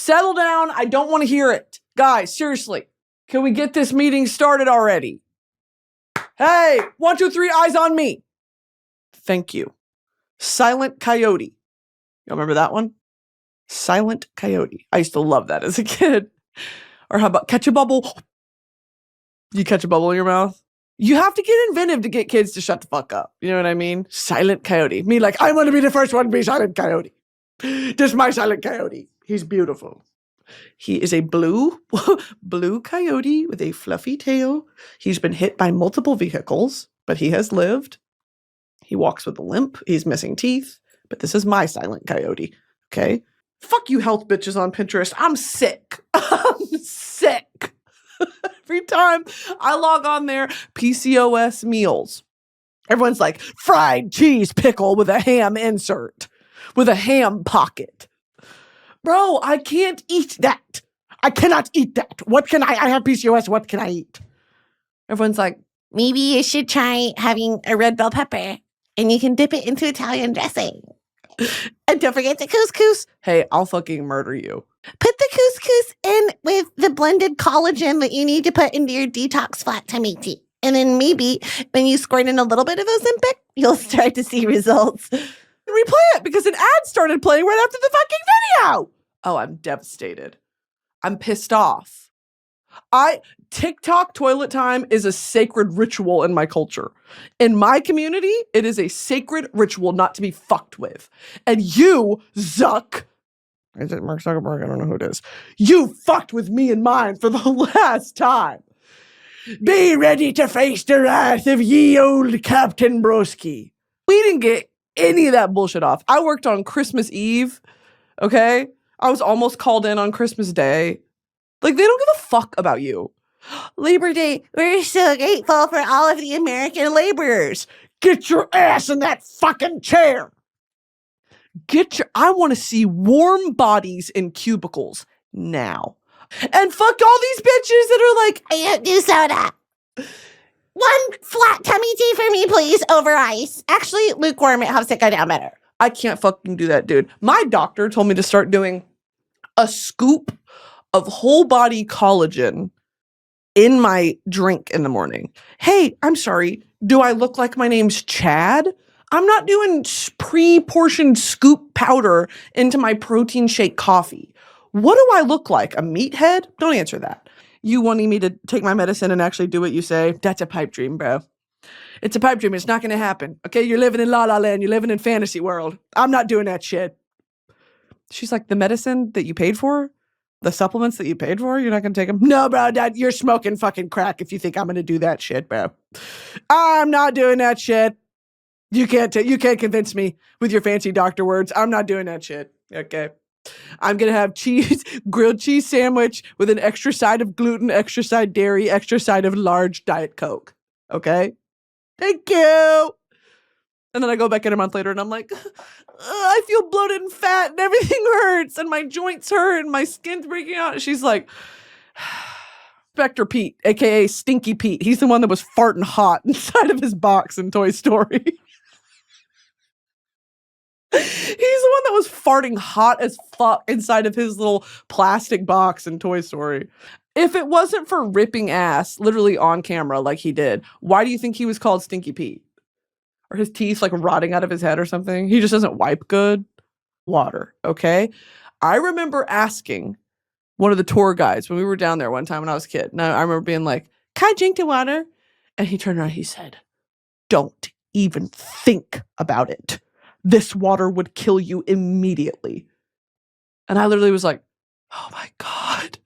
Settle down. I don't want to hear it. Guys, seriously, can we get this meeting started already? Hey, 1, 2, 3, eyes on me. Thank you. Silent Coyote. You remember that one? Silent Coyote. I used to love that as a kid. Or how about catch a bubble? You catch a bubble in your mouth? You have to get inventive to get kids to shut the fuck up. You know what I mean? Silent Coyote. Me like, I want to be the first one to be Silent Coyote. This is my Silent Coyote. He's beautiful. He is a blue coyote with a fluffy tail. He's been hit by multiple vehicles, but he has lived. He walks with a limp. He's missing teeth. But this is my Silent Coyote. Okay? Fuck you health bitches on Pinterest. I'm sick. I'm sick. Every time I log on there, PCOS meals. Everyone's like, fried cheese pickle with a ham insert, with a ham pocket. Bro, I can't eat that. I cannot eat that. What can I have PCOS. What can I eat? Everyone's like, maybe you should try having a red bell pepper and you can dip it into Italian dressing. And don't forget the couscous. Hey, I'll fucking murder you. Put the couscous in with the blended collagen that you need to put into your detox flat tummy tea. And then maybe when you squirt in a little bit of Ozempic, you'll start to see results. Replay it because an ad started playing right after the fucking video. Oh, I'm devastated. I'm pissed off. TikTok toilet time is a sacred ritual in my culture. In my community, it is a sacred ritual not to be fucked with. And you, Zuck, is it Mark Zuckerberg? I don't know who it is. You fucked with me and mine for the last time. Be ready to face the wrath of ye old Captain Broski. We didn't get any of that bullshit off. I worked on Christmas Eve, okay? I was almost called in on Christmas Day. Like, they don't give a fuck about you. Labor Day, we're so grateful for all of the American laborers. Get your ass in that fucking chair. I want to see warm bodies in cubicles now. And fuck all these bitches that are like, I don't do soda. One flat tummy tea for me, please, over ice. Actually, lukewarm, it helps it go down better. I can't fucking do that, dude. My doctor told me to start doing a scoop of whole body collagen in my drink in the morning. Hey, I'm sorry. Do I look like my name's Chad? I'm not doing pre-portioned scoop powder into my protein shake coffee. What do I look like? A meathead? Don't answer that. You wanting me to take my medicine and actually do what you say? That's a pipe dream, bro. It's a pipe dream. It's not going to happen. Okay, you're living in La La Land. You're living in fantasy world. I'm not doing that shit. She's like, the medicine that you paid for? The supplements that you paid for? You're not going to take them? No, bro, Dad, you're smoking fucking crack if you think I'm going to do that shit, bro. I'm not doing that shit. You can't convince me with your fancy doctor words. I'm not doing that shit. Okay. I'm going to have grilled cheese sandwich with an extra side of gluten, extra side dairy, extra side of large Diet Coke. Okay? Thank you. And then I go back in a month later and I'm like, I feel bloated and fat and everything hurts and my joints hurt and my skin's breaking out. And she's like, Spectre Pete, a.k.a. Stinky Pete. He's the one that was farting hot inside of his box in Toy Story. He's the one that was farting hot as fuck inside of his little plastic box in Toy Story. If it wasn't for ripping ass, literally on camera like he did, why do you think he was called Stinky Pete? Or his teeth like rotting out of his head or something? He just doesn't wipe good. Water, okay? I remember asking one of the tour guides when we were down there one time when I was a kid. And I remember being like, can I drink the water? And he turned around and he said, don't even think about it. This water would kill you immediately. And I literally was like, oh my God,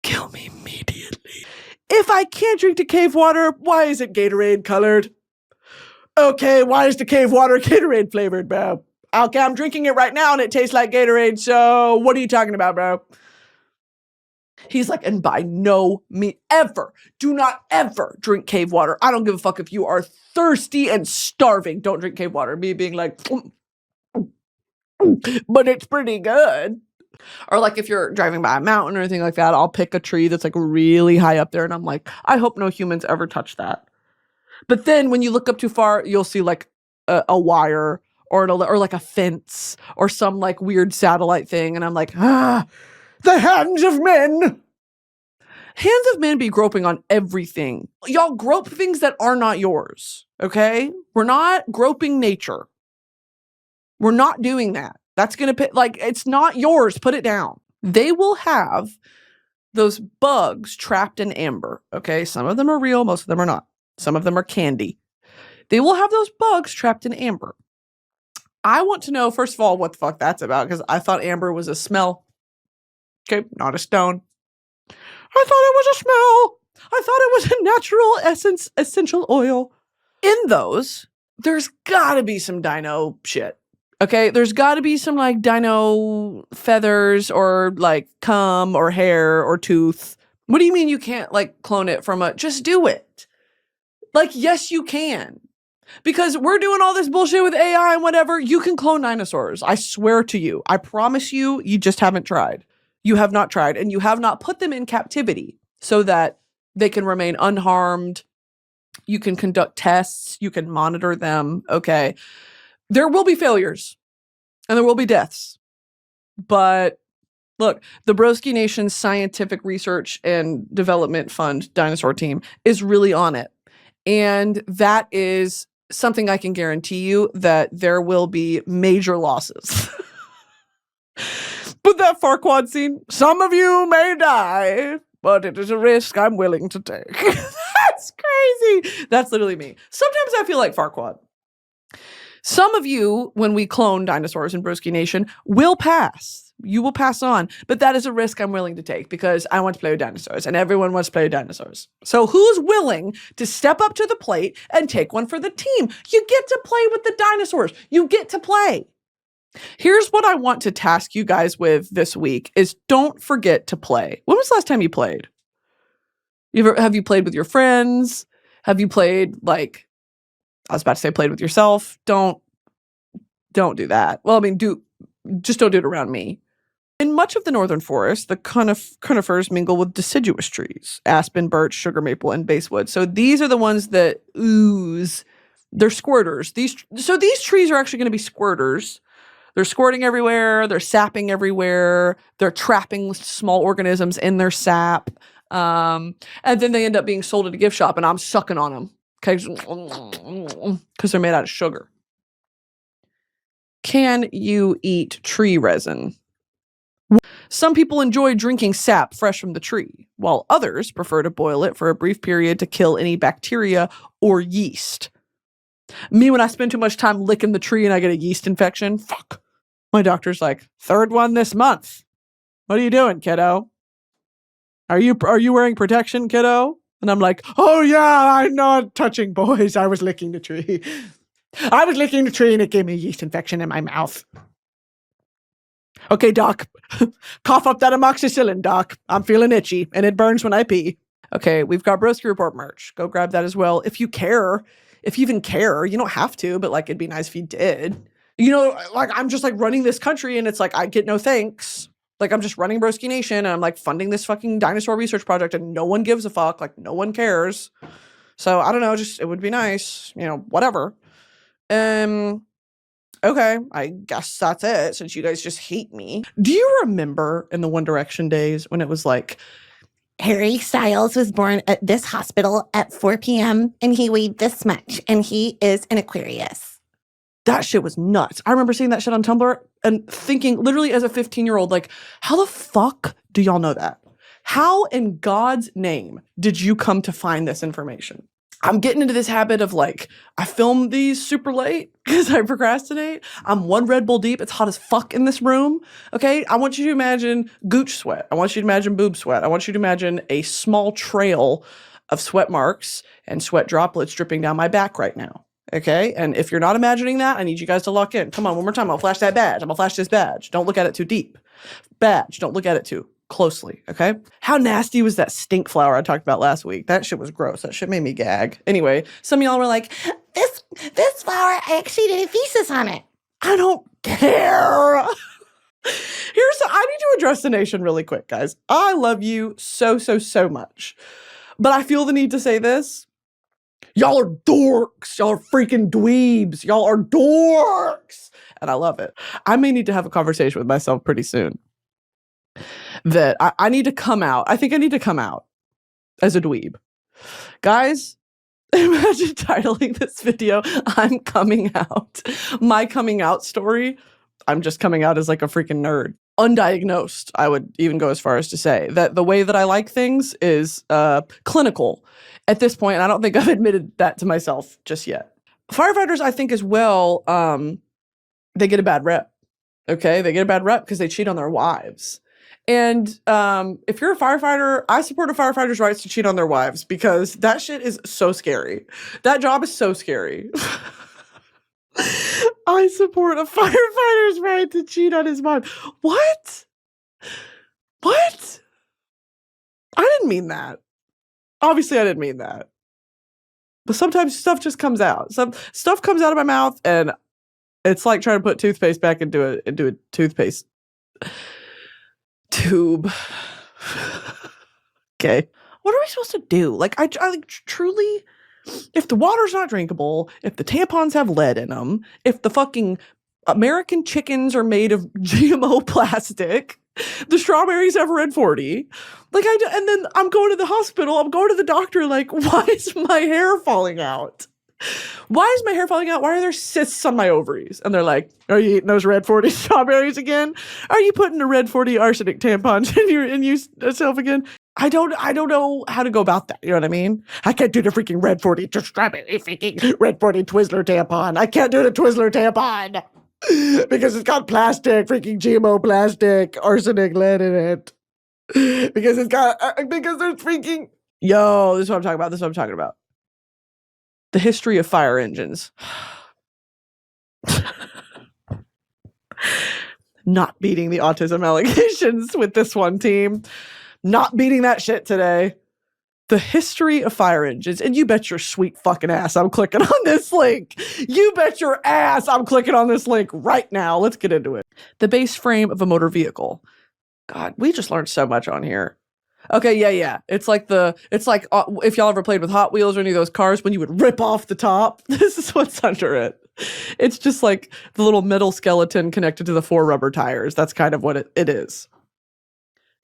kill me immediately. If I can't drink the cave water, why is it Gatorade colored? Okay, why is the cave water Gatorade flavored, bro? Okay, I'm drinking it right now and it tastes like Gatorade, so what are you talking about, bro? He's like, and by no means, do not ever drink cave water. I don't give a fuck if you are thirsty and starving. Don't drink cave water. Me being like, but it's pretty good. Or like if you're driving by a mountain or anything like that, I'll pick a tree that's like really high up there and I'm like, I hope no humans ever touch that. But then when you look up too far, you'll see like a wire or like a fence or some like weird satellite thing. And I'm like, The hands of men. Hands of men be groping on everything. Y'all grope things that are not yours, okay? We're not groping nature. We're not doing that. That's going to, it's not yours. Put it down. They will have those bugs trapped in amber, okay? Some of them are real. Most of them are not. Some of them are candy. They will have those bugs trapped in amber. I want to know, first of all, what the fuck that's about, because I thought amber was a smell. Okay, not a stone. I thought it was a smell. I thought it was a natural essential oil. In those, there's gotta be some dino shit. Okay, there's gotta be some like dino feathers or like cum or hair or tooth. What do you mean you can't like clone it from just do it? Like, yes, you can. Because we're doing all this bullshit with AI and whatever. You can clone dinosaurs. I swear to you. I promise you, you just haven't tried. You have not tried, and you have not put them in captivity so that they can remain unharmed. You can conduct tests. You can monitor them. Okay. There will be failures and there will be deaths. But look, the Broski Nation's Scientific Research and Development Fund dinosaur team is really on it. And that is something I can guarantee you, that there will be major losses. But that Farquaad scene, some of you may die, but it is a risk I'm willing to take. That's crazy. That's literally me. Sometimes I feel like Farquaad. Some of you, when we clone dinosaurs in Broski Nation, will pass. You will pass on. But that is a risk I'm willing to take because I want to play with dinosaurs and everyone wants to play with dinosaurs. So who's willing to step up to the plate and take one for the team? You get to play with the dinosaurs. You get to play. Here's what I want to task you guys with this week is don't forget to play. When was the last time you played? Have you played with your friends? Have you played I was about to say played with yourself. Don't do that. Well, I mean, just don't do it around me. In much of the northern forest, the conifers mingle with deciduous trees, aspen, birch, sugar maple, and basswood. So these are the ones that ooze. They're squirters. These trees are actually going to be squirters. They're squirting everywhere. They're sapping everywhere. They're trapping small organisms in their sap. And then they end up being sold at a gift shop, and I'm sucking on them. Okay, because they're made out of sugar. Can you eat tree resin? Some people enjoy drinking sap fresh from the tree, while others prefer to boil it for a brief period to kill any bacteria or yeast. Me, when I spend too much time licking the tree and I get a yeast infection, fuck. My doctor's like, 3rd one this month. What are you doing, kiddo? Are you wearing protection, kiddo? And I'm like, oh yeah, I'm not touching boys. I was licking the tree. I was licking the tree and it gave me a yeast infection in my mouth. Okay, doc. Cough up that amoxicillin, doc. I'm feeling itchy and it burns when I pee. Okay, we've got Broski Report merch. Go grab that as well. If you care, if you even care, you don't have to, but it'd be nice if you did. I'm just running this country and it's I get no thanks. I'm just running Broski Nation and I'm funding this fucking dinosaur research project and no one gives a fuck. No one cares. So I don't know, just it would be nice, whatever. Okay, I guess that's it since you guys just hate me. Do you remember in the One Direction days when it was Harry Styles was born at this hospital at 4 p.m. and he weighed this much and he is an Aquarius? That shit was nuts. I remember seeing that shit on Tumblr and thinking literally as a 15-year-old, how the fuck do y'all know that? How in God's name did you come to find this information? I'm getting into this habit of I film these super late because I procrastinate. I'm 1 Red Bull deep. It's hot as fuck in this room. Okay. I want you to imagine gooch sweat. I want you to imagine boob sweat. I want you to imagine a small trail of sweat marks and sweat droplets dripping down my back right now. Okay. And if you're not imagining that, I need you guys to lock in. Come on, one more time. I'll flash that badge. I'm gonna flash this badge. Don't look at it too deep. Badge. Don't look at it too closely. Okay. How nasty was that stink flower I talked about last week? That shit was gross. That shit made me gag. Anyway, some of y'all were like, this flower, I actually did a thesis on it. I don't care. I need to address the nation really quick, guys. I love you so, so, so much. But I feel the need to say this. Y'all are dorks. Y'all are freaking dweebs. Y'all are dorks. And I love it. I may need to have a conversation with myself pretty soon. that I need to come out. I think I need to come out as a dweeb. Guys, imagine titling this video, I'm coming out. My coming out story. I'm just coming out as like a freaking nerd. Undiagnosed, I would even go as far as to say that the way that I like things is clinical at this point. And I don't think I've admitted that to myself just yet. Firefighters, I think as well, they get a bad rep. Okay, they get a bad rep because they cheat on their wives. And if you're a firefighter, I support a firefighter's rights to cheat on their wives because that shit is so scary. That job is so scary. I support a firefighter's right to cheat on his wife. What? What? I didn't mean that. Obviously, I didn't mean that. But sometimes stuff just comes out. Some stuff comes out of my mouth, and it's like trying to put toothpaste back into a toothpaste tube. Okay. What are we supposed to do? Like, I like truly, if the water's not drinkable, if the tampons have lead in them, if the fucking American chickens are made of GMO plastic, the strawberries have red 40, like and then I'm going to the hospital, I'm going to the doctor, like, why is my hair falling out? Why is my hair falling out? Why are there cysts on my ovaries? And they're like, are you eating those red 40 strawberries again? Are you putting a red 40 arsenic tampons in yourself again? I don't know how to go about that. You know what I mean? I can't do the freaking red 40 strawberry freaking red 40 Twizzler tampon. I can't do the Twizzler tampon because it's got plastic, freaking GMO plastic, arsenic lead in it. Because it's got, because there's freaking, yo, this is what I'm talking about. This is what I'm talking about. The history of fire engines. Not beating the autism allegations with this one team. Not beating that shit today. The history of fire engines. And you bet your sweet fucking ass I'm clicking on this link. You bet your ass I'm clicking on this link right now. Let's get into it. The base frame of a motor vehicle. God, we just learned so much on here. Okay, yeah. It's like if y'all ever played with Hot Wheels or any of those cars when you would rip off the top. This is what's under it. It's just like the little metal skeleton connected to the 4 rubber tires. That's kind of what it is.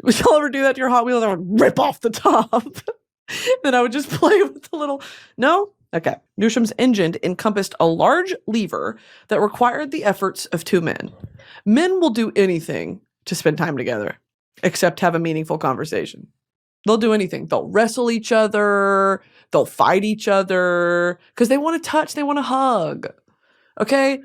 Would y'all ever do that to your Hot Wheels? I would rip off the top. Then I would just play with the little... No? Okay. Newsham's engine encompassed a large lever that required the efforts of 2 men. Men will do anything to spend time together, except have a meaningful conversation. They'll do anything. They'll wrestle each other. They'll fight each other because they want to touch. They want to hug. Okay?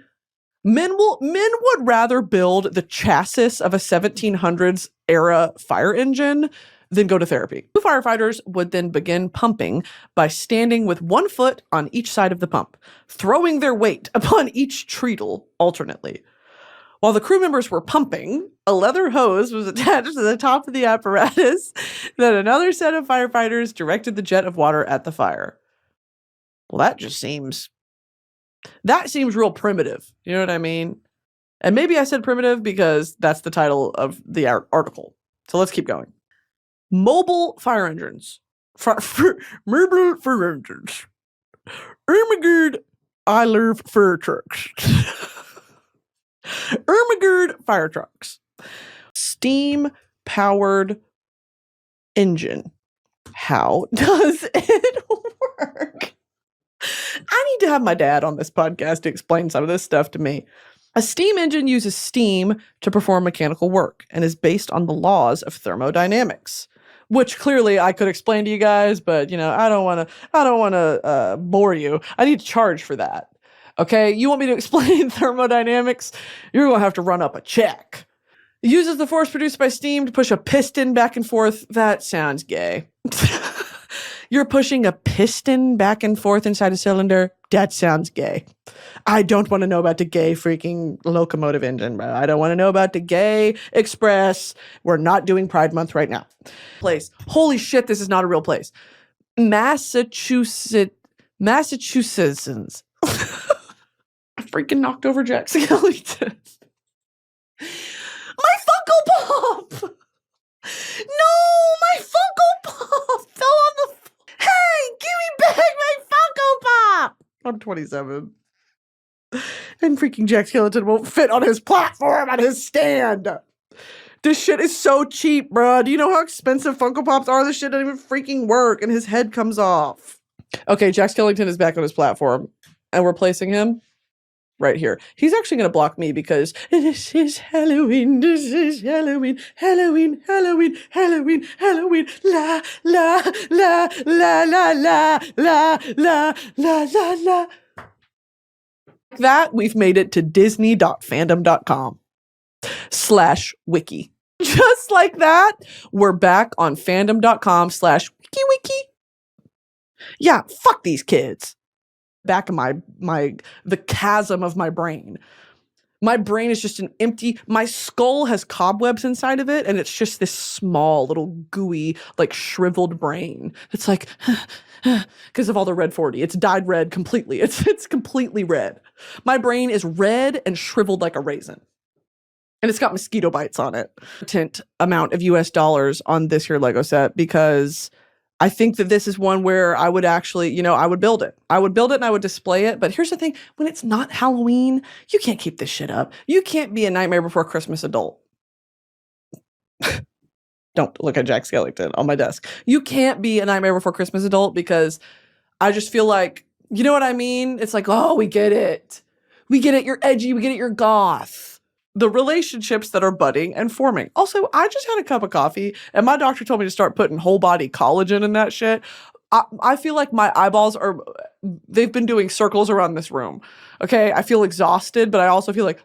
Men would rather build the chassis of a 1700s era fire engine than go to therapy. 2 firefighters would then begin pumping by standing with 1 foot on each side of the pump, throwing their weight upon each treadle alternately. While the crew members were pumping, a leather hose was attached to the top of the apparatus. Then another set of firefighters directed the jet of water at the fire. Well, that seems real primitive. You know what I mean? And maybe I said primitive because that's the title of the article. So let's keep going. Mobile fire engines. Mobile fire engines. Ermagerd, I love fire trucks. Ermagerd fire trucks. Steam-powered engine. How does it work? I need to have my dad on this podcast to explain some of this stuff to me. A steam engine uses steam to perform mechanical work and is based on the laws of thermodynamics, which clearly I could explain to you guys, but I don't want to bore you. I need to charge for that. Okay, you want me to explain thermodynamics? You're going to have to run up a check. It uses the force produced by steam to push a piston back and forth. That sounds gay. You're pushing a piston back and forth inside a cylinder? That sounds gay. I don't want to know about the gay freaking locomotive engine, bro. I don't want to know about the gay express. We're not doing Pride Month right now. Place. Holy shit, this is not a real place. Massachusetts. I freaking knocked over Jack Skellington. My Funko Pop! No, my Funko Pop fell on the... Hey, give me back my Funko Pop! I'm 27. And freaking Jack Skellington won't fit on his platform, on his stand. This shit is so cheap, bruh. Do you know how expensive Funko Pops are? This shit doesn't even freaking work, and his head comes off. Okay, Jack Skellington is back on his platform, and we're placing him right here. He's actually going to block me because this is Halloween, this is Halloween, Halloween, Halloween, Halloween, Halloween, la, la, la, la, la, la, la, la, la, la, la. That, we've made it to disney.fandom.com/wiki. Just like that, we're back on fandom.com/wiki. Yeah, fuck these kids. Back in the chasm of my brain. My brain is just an empty, my skull has cobwebs inside of it, and it's just this small, little, gooey, like, shriveled brain. It's like, because of all the red 40. It's dyed red completely. It's completely red. My brain is red and shriveled like a raisin. And it's got mosquito bites on it. Amount of US dollars on this here Lego set, because I think that this is one where I would actually, I would build it. I would build it and I would display it. But here's the thing. When it's not Halloween, you can't keep this shit up. You can't be a Nightmare Before Christmas adult. Don't look at Jack Skellington on my desk. You can't be a Nightmare Before Christmas adult, because I just feel like, you know what I mean? It's like, oh, we get it. We get it. You're edgy. We get it. You're goth. The relationships that are budding and forming. Also, I just had a cup of coffee and my doctor told me to start putting whole body collagen in that shit. I feel like my eyeballs they've been doing circles around this room. Okay. I feel exhausted, but I also feel like,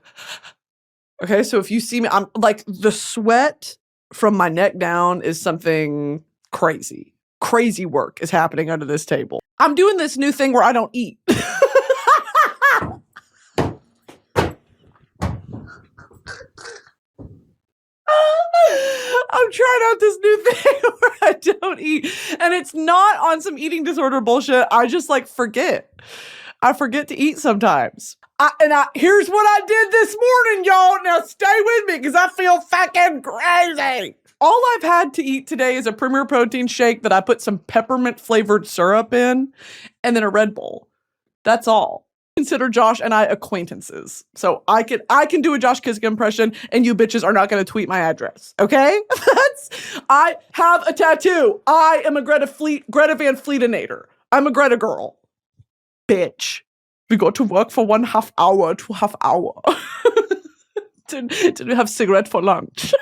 okay. So if you see me, I'm like, the sweat from my neck down is something crazy. Crazy work is happening under this table. I'm doing this new thing where I don't eat. I'm trying out this new thing where I don't eat. And it's not on some eating disorder bullshit. I just forget. I forget to eat sometimes. Here's what I did this morning, y'all. Now stay with me because I feel fucking crazy. All I've had to eat today is a Premier Protein shake that I put some peppermint flavored syrup in, and then a Red Bull. That's all. Consider Josh and I acquaintances. So I can do a Josh Kiska impression and you bitches are not going to tweet my address. Okay? I have a tattoo. I am a Greta Van Fleetinator. I'm a Greta girl. Bitch. We go to work for 1/2 hour to half hour. to have cigarette for lunch.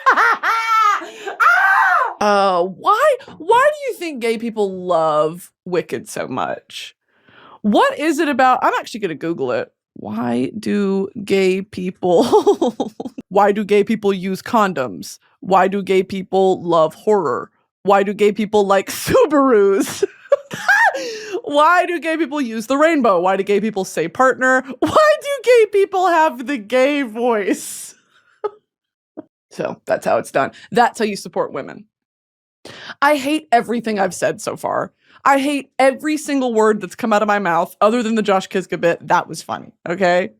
Why do you think gay people love Wicked so much? What is it about? I'm actually going to Google it. Why do gay people use condoms? Why do gay people love horror? Why do gay people like Subarus? Why do gay people use the rainbow? Why do gay people say partner? Why do gay people have the gay voice? So that's how it's done. That's how you support women. I hate everything I've said so far. I hate every single word that's come out of my mouth other than the Josh Kiska bit. That was funny, okay?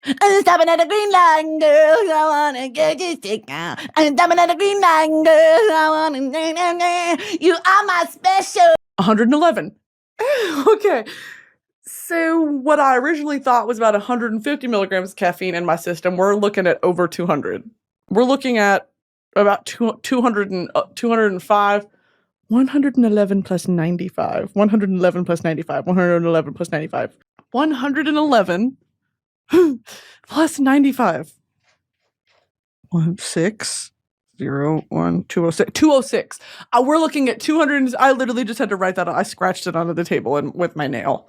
I'm stopping at a green line, girl. I wanna get you sick now. I'm stopping at a green line, girl. I wanna. You are my special. 111. Okay. So what I originally thought was about 150 milligrams of caffeine in my system, we're looking at over 200. We're looking at about 205. 111 plus 95. 111 plus 95. 111 plus 95. 111 plus 95. 16 0 1 206. 206. We're looking at 200. I literally just had to write that. I scratched it onto the table and with my nail.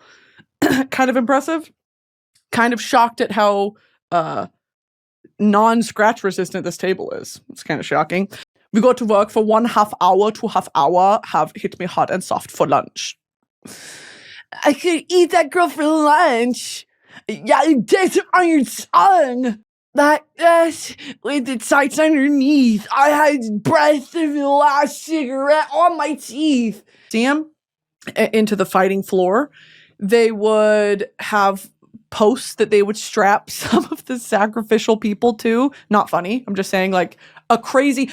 Kind of impressive. Kind of shocked at how non-scratch resistant this table is. It's kind of shocking. We go to work for 1/2 hour to half hour, have hit me hot and soft for lunch. I could eat that girl for lunch. Yeah, it taste it on your tongue. That's with the sights underneath. I had breath of the last cigarette on my teeth. See him? Into the fighting floor. They would have posts that they would strap some of the sacrificial people to. Not funny. I'm just saying a crazy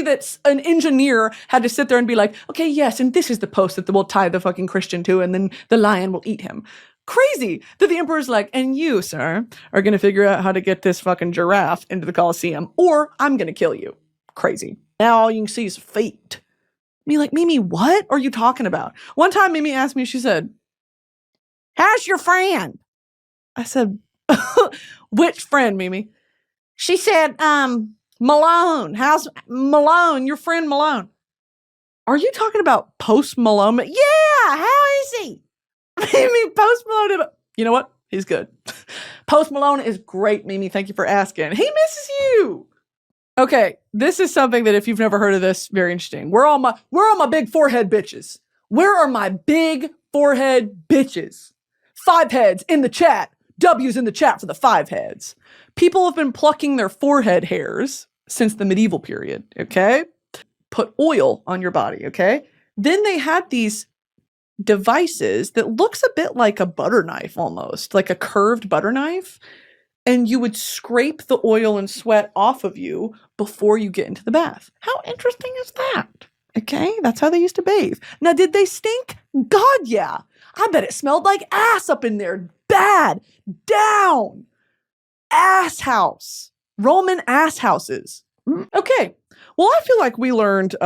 that's an engineer had to sit there and be like, okay, yes, and this is the post that we'll tie the fucking Christian to, and then the lion will eat him. Crazy that the emperor's like, and you, sir, are going to figure out how to get this fucking giraffe into the Colosseum, or I'm going to kill you. Crazy. Now all you can see is feet. Me like, Mimi, what are you talking about? One time Mimi asked me, she said, how's your friend? I said, which friend, Mimi? She said, Malone. How's Malone? Your friend Malone. Are you talking about Post Malone? Yeah, how is he? Mimi, Post Malone. You know what? He's good. Post Malone is great, Mimi. Thank you for asking. He misses you. Okay, this is something that if you've never heard of this, very interesting. Where are my big forehead bitches? Where are my big forehead bitches? 5 heads in the chat. W's in the chat for the 5 heads. People have been plucking their forehead hairs since the medieval period, okay? Put oil on your body, okay? Then they had these devices that looks a bit like a butter knife almost, like a curved butter knife. And you would scrape the oil and sweat off of you before you get into the bath. How interesting is that? Okay, that's how they used to bathe. Now, did they stink? God, yeah. I bet it smelled like ass up in there. Bad. Down. Ass house. Roman ass houses. Okay. Well, I feel like we learned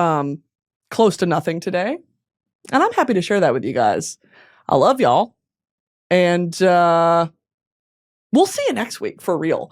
close to nothing today. And I'm happy to share that with you guys. I love y'all. And we'll see you next week for real.